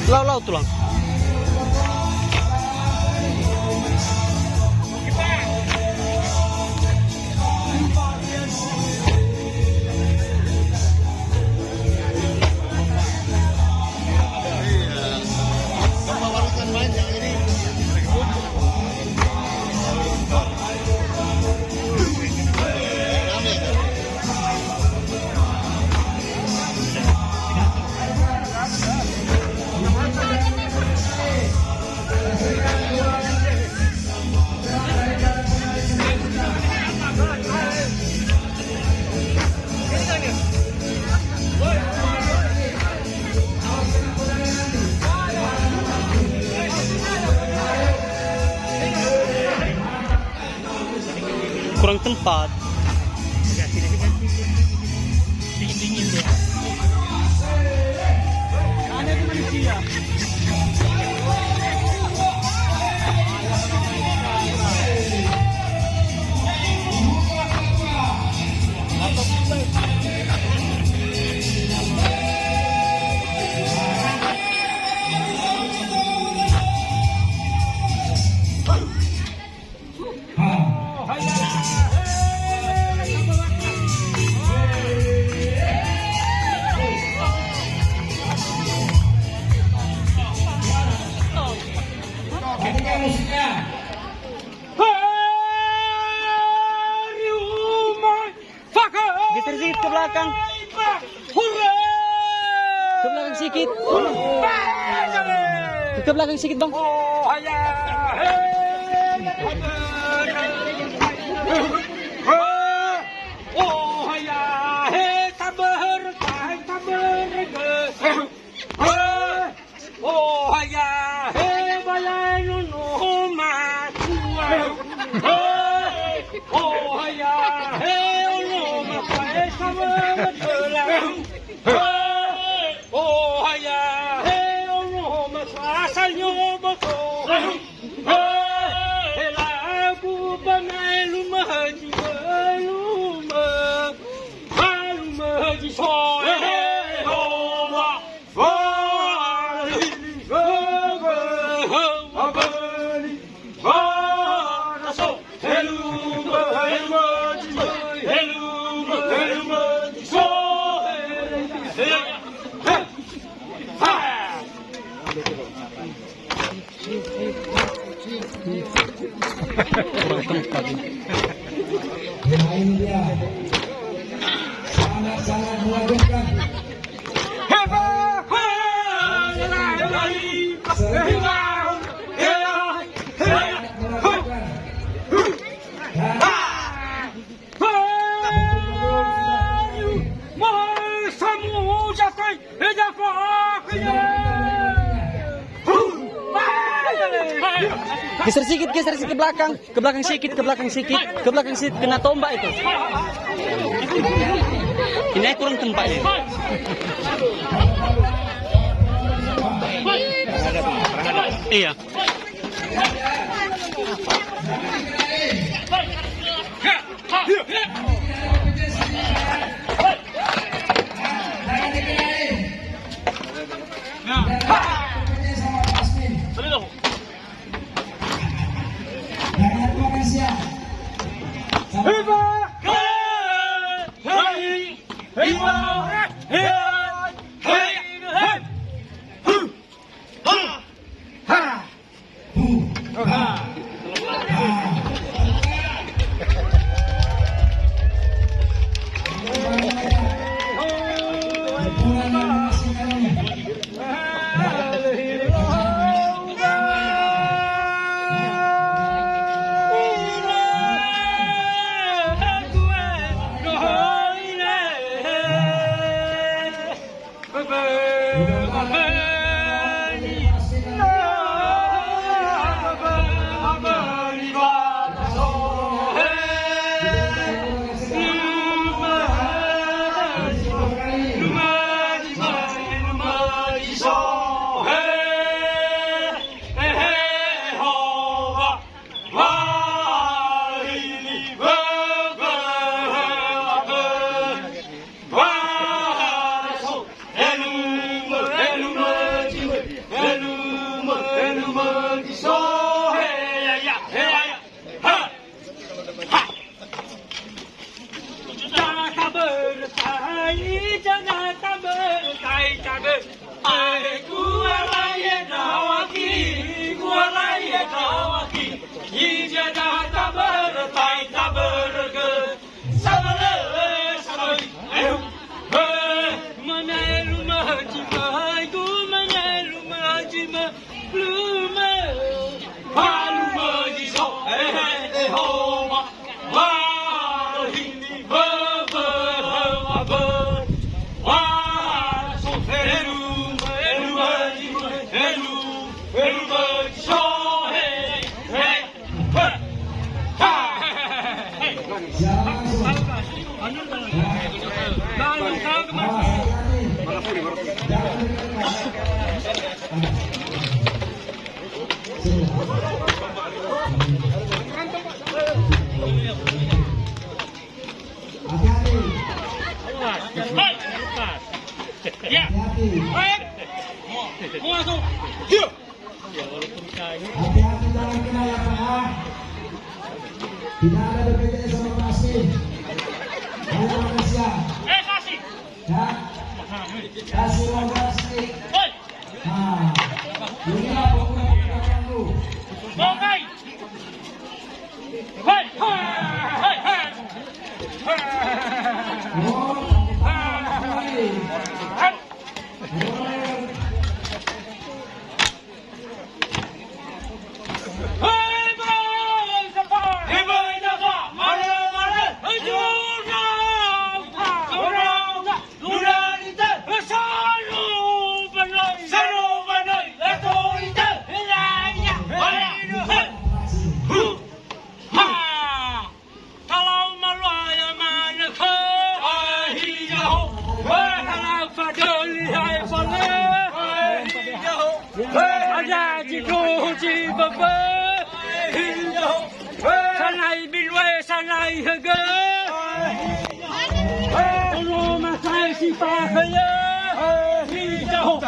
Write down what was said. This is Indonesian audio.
Lau tulang. Kurang tempat. Dingin deh. Ada di Malaysia. Geser sedikit ke belakang. Ke belakang sedikit. Ke belakang sedikit, Bang. Kurang tempat ini. Ini dia sangat-sangat mengagumkan. Geser sedikit ke belakang sedikit, ke belakang sedikit, kena tombak itu. Ini kurang tempatnya. Iya. Hati-hati. Ya. Hati-hati. Masuk. Hati-hati jangan kena ya Pak ya. Tidak ada BPJS sama kasih. Hanya Malaysia. Kasih. Ya. Kasih uang kasih. Hoi. Nah, inilah pemuda kamu. Bongkai. Hoi. Hoi. Hoi. Oh, sekali. Ada jitu ji bebe, sanai bilwe sanai hege, ulo masai si pa heye, hijau.